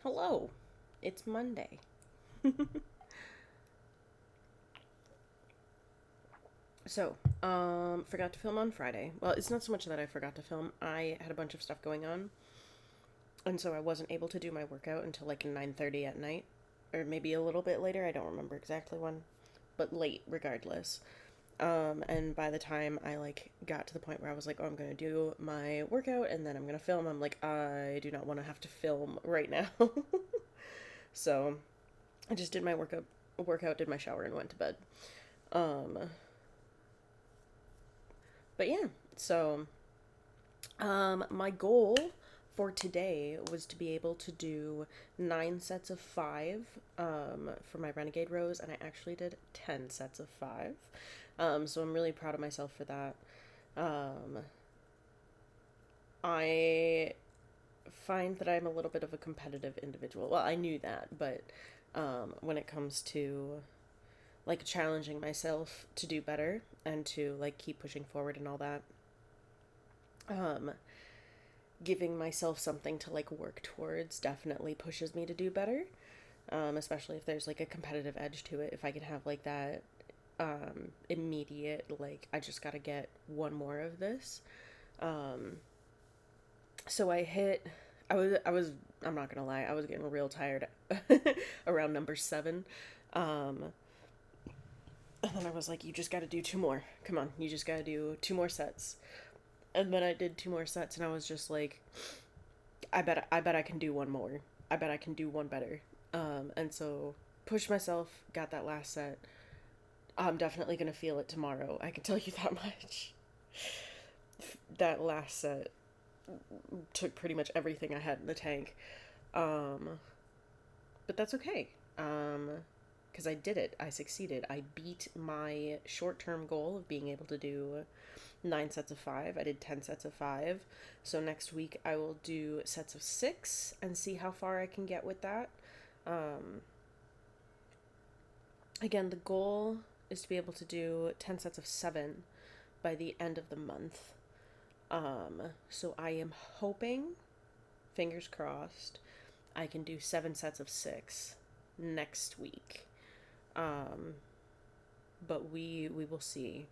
Hello, it's Monday. Forgot to film on Friday. Well, it's not so much that I forgot to film. I had a bunch of stuff going on, and so I wasn't able to do my workout until like 9:30 at night, or maybe a little bit later. I don't remember exactly when, but late regardless. And by the time I like got to the point where I was like, "Oh, I'm gonna do my workout and then I'm gonna film," I'm like, I do not want to have to film right now. So I just did my workout, did my shower, and went to bed. Um, but yeah, so my goal for today was to be able to do 9 sets of 5 for my Renegade rows, and I actually did 10 sets of 5. So I'm really proud of myself for that. Um, I find that I'm a little bit of a competitive individual. Well, I knew that, but when it comes to like challenging myself to do better and to like keep pushing forward and all that, um, giving myself something to like work towards definitely pushes me to do better. Especially if there's like a competitive edge to it. If I can have like that immediate, like, I just gotta get one more of this. Um, so I'm not gonna lie, I was getting real tired around number 7. Um, and then I was like, you just gotta do 2 more. Come on, you just gotta do 2 more sets. And then I did 2 more sets, and I was just like, I bet I can do one more. I bet I can do one better. And so pushed myself, got that last set. I'm definitely gonna feel it tomorrow. I can tell you that much. That last set took pretty much everything I had in the tank. Um, but that's okay. Because I did it. I succeeded. I beat my short term goal of being able to do 9 sets of 5. I did 10 sets of 5. So next week I will do sets of 6 and see how far I can get with that. Um, Again, the goal is to be able to do 10 sets of 7 by the end of the month. So I am hoping, fingers crossed, I can do 7 sets of 6 next week. Um, but we will see.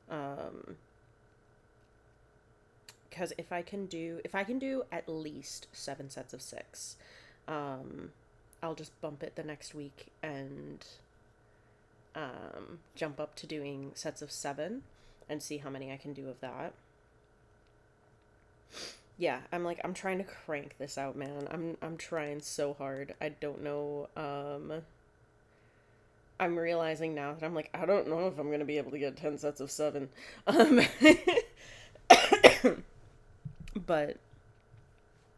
Um, because if I can do at least 7 sets of 6, um, I'll just bump it the next week and jump up to doing sets of 7 and see how many I can do of that. Yeah, I'm trying to crank this out, man. I'm trying so hard. I don't know. I'm realizing now that I'm like, I don't know if I'm gonna be able to get 10 sets of 7. Um, but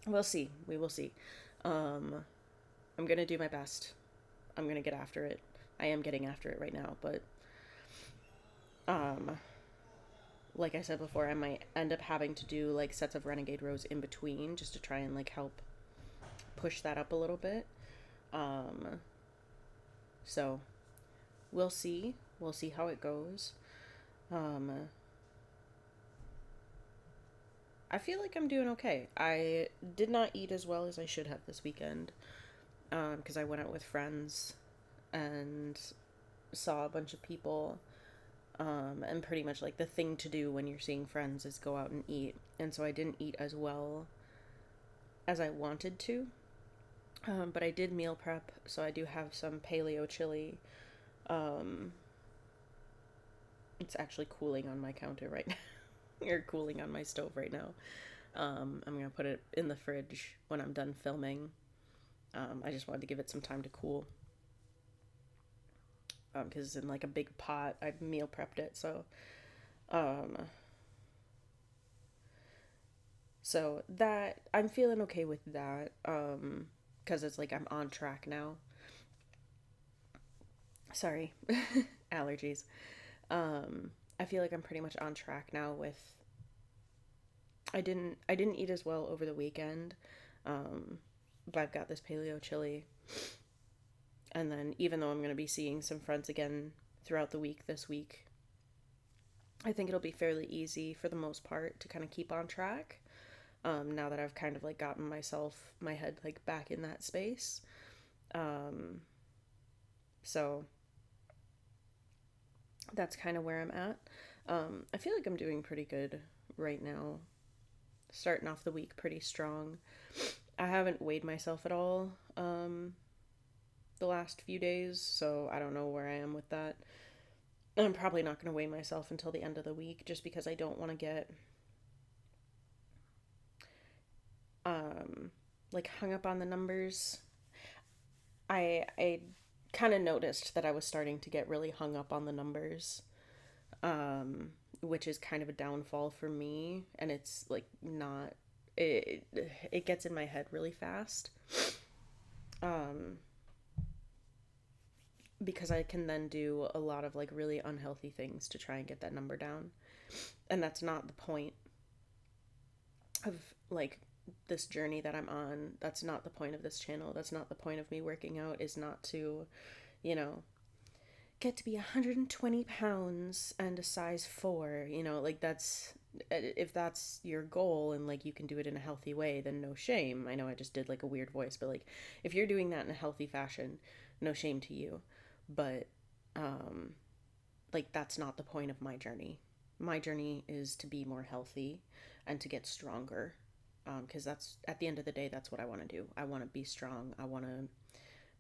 we'll see. We will see. Um, I'm gonna do my best. I'm gonna get after it. I am getting after it right now, but um, like I said before, I might end up having to do like sets of Renegade rows in between just to try and like help push that up a little bit. Um, so we'll see. We'll see how it goes. Um, I feel like I'm doing okay. I did not eat as well as I should have this weekend because I went out with friends and saw a bunch of people. And pretty much like the thing to do when you're seeing friends is go out and eat. And so I didn't eat as well as I wanted to. But I did meal prep, so I do have some paleo chili. Um, it's actually cooling on my counter right now, or cooling on my stove right now. I'm gonna put it in the fridge when I'm done filming. I just wanted to give it some time to cool. Because it's in like a big pot. I meal prepped it, um, so that I'm feeling okay with that. Because it's like I'm on track now. Sorry, allergies. I feel like I'm pretty much on track now with. I didn't eat as well over the weekend, um, but I've got this paleo chili, and then even though I'm going to be seeing some friends again throughout the week this week, I think it'll be fairly easy for the most part to kind of keep on track. now that I've kind of like gotten my head like back in that space. Um, so that's kind of where I'm at. I feel like I'm doing pretty good right now. Starting off the week pretty strong. I haven't weighed myself at all the last few days, so I don't know where I am with that. I'm probably not going to weigh myself until the end of the week just because I don't want to get um like hung up on the numbers. I kind of noticed that I was starting to get really hung up on the numbers, um which is kind of a downfall for me, and it's like not it it gets in my head really fast. Um because I can then do a lot of like really unhealthy things to try and get that number down. And that's not the point of like this journey that I'm on. That's not the point of this channel. That's not the point of me working out, is not to, you know, get to be 120 pounds and a size 4, like that's if that's your goal and like you can do it in a healthy way, then no shame. I know I just did like a weird voice, but like if you're doing that in a healthy fashion, no shame to you. But um like that's not the point of my journey. My journey is to be more healthy and to get stronger. Because that's at the end of the day, that's what I want to do. I want to be strong. I want to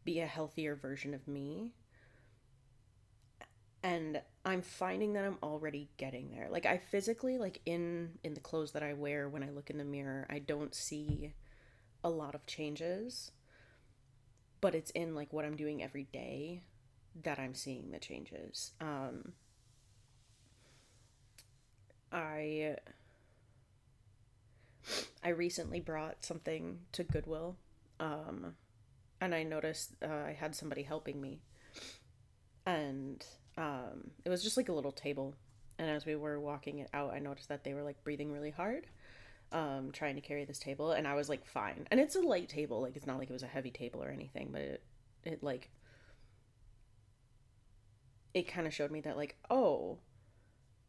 be a healthier version of me, and I'm finding that I'm already getting there. Like I physically, like in the clothes that I wear, when I look in the mirror, I don't see a lot of changes, but it's in like what I'm doing every day that I'm seeing the changes. I I recently brought something to Goodwill, um, and I noticed I had somebody helping me, and it was just like a little table. And as we were walking it out, I noticed that they were like breathing really hard, trying to carry this table, and I was like, fine. And it's a light table, like it's not like it was a heavy table or anything, but it like it kind of showed me that like, oh,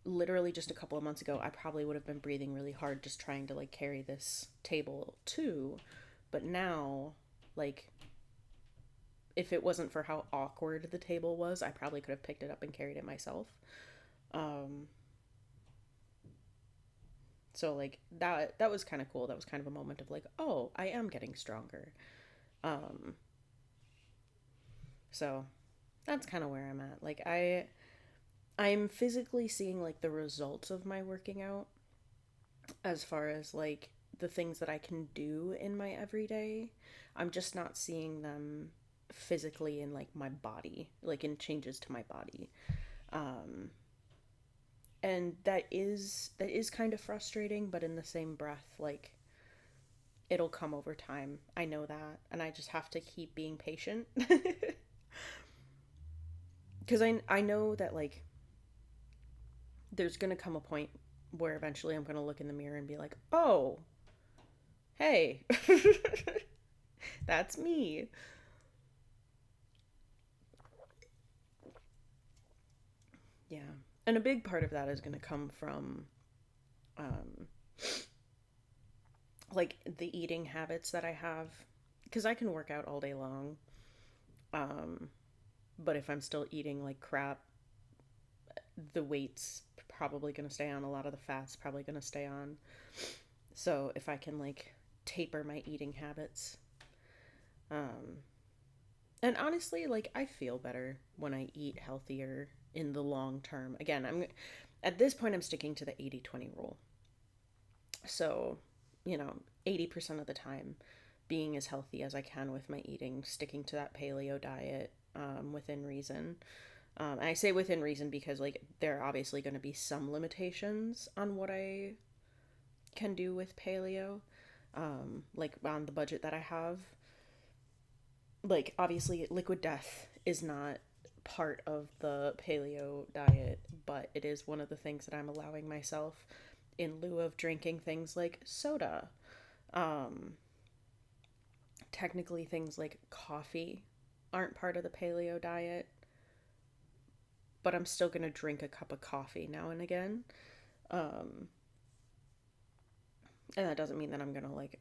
literally just a couple of months ago, I probably would have been breathing really hard just trying to like carry this table too, but now, like, if it wasn't for how awkward the table was, I probably could have picked it up and carried it myself. Um, so like that was kind of cool. That was kind of a moment of like, oh, I am getting stronger. Um, so that's kind of where I'm at. Like I'm physically seeing like the results of my working out as far as like the things that I can do in my everyday. I'm just not seeing them physically in like my body, like in changes to my body. Um, and that is kind of frustrating, but in the same breath, like it'll come over time. I know that, and I just have to keep being patient. Because I know that like there's gonna come a point where eventually I'm gonna look in the mirror and be like, oh, hey, that's me. Yeah. And a big part of that is going to come from um, like the eating habits that I have. Because I can work out all day long. Um, but if I'm still eating like crap, the weight's probably going to stay on. A lot of the fat's probably going to stay on. So if I can like taper my eating habits. Um, and honestly, like I feel better when I eat healthier in the long term. Again, I'm at this point I'm sticking to the 80-20 rule. So, 80% of the time being as healthy as I can with my eating, sticking to that paleo diet within reason. And I say within reason because, like, there are obviously going to be some limitations on what I can do with paleo, like on the budget that I have. Like, obviously, liquid death is not part of the paleo diet, but it is one of the things that I'm allowing myself in lieu of drinking things like soda. Um, Technically, things like coffee aren't part of the paleo diet, but I'm still going to drink a cup of coffee now and again. Um, And that doesn't mean that I'm gonna like,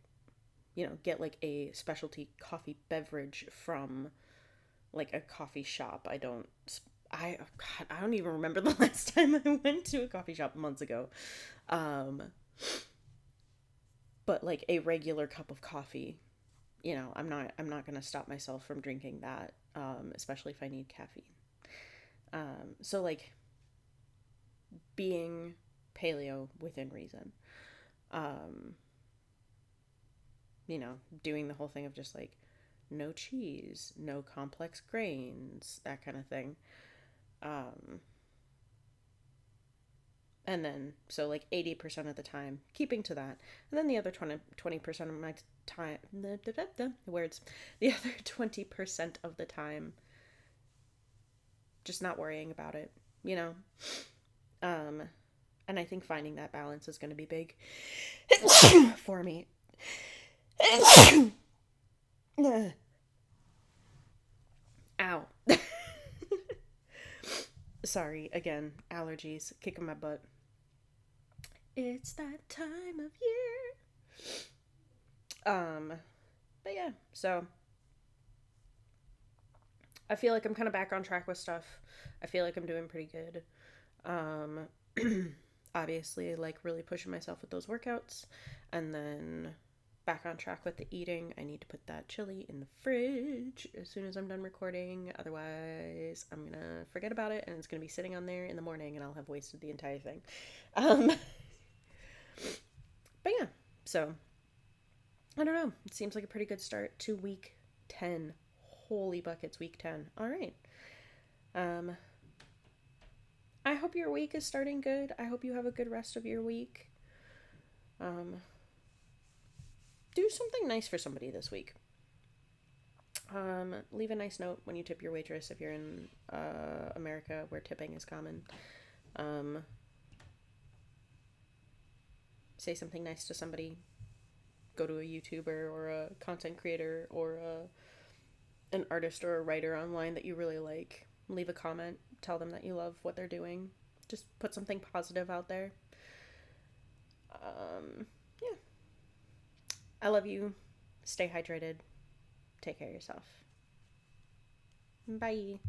get like a specialty coffee beverage from like a coffee shop. Oh God, I don't even remember the last time I went to a coffee shop months ago. Um, but like a regular cup of coffee, I'm not gonna stop myself from drinking that, especially if I need caffeine. So like being paleo within reason. Um, you know, doing the whole thing of just like no cheese, no complex grains, that kind of thing. Um, and then, so like 80% of the time, keeping to that. And then the other 20% of my time, the words, the other 20% of the time, just not worrying about it, you know? Um, and I think finding that balance is going to be big for me. Ow. Sorry, again, allergies kicking my butt. It's that time of year. But yeah, so I feel like I'm kind of back on track with stuff. I feel like I'm doing pretty good. Um, Obviously, like really pushing myself with those workouts, and then back on track with the eating. I need to put that chili in the fridge as soon as I'm done recording. Otherwise, I'm gonna forget about it, and it's gonna be sitting on there in the morning, and I'll have wasted the entire thing. Um, but yeah, so I don't know. It seems like a pretty good start to week 10. Holy buckets, week 10. All right. Um, I hope your week is starting good. I hope you have a good rest of your week. Um, do something nice for somebody this week. Leave a nice note when you tip your waitress if you're in America where tipping is common. Um, say something nice to somebody. Go to a YouTuber or a content creator or an artist or a writer online that you really like. Leave a comment. Tell them that you love what they're doing. Just put something positive out there. Yeah. I love you. Stay hydrated. Take care of yourself. Bye.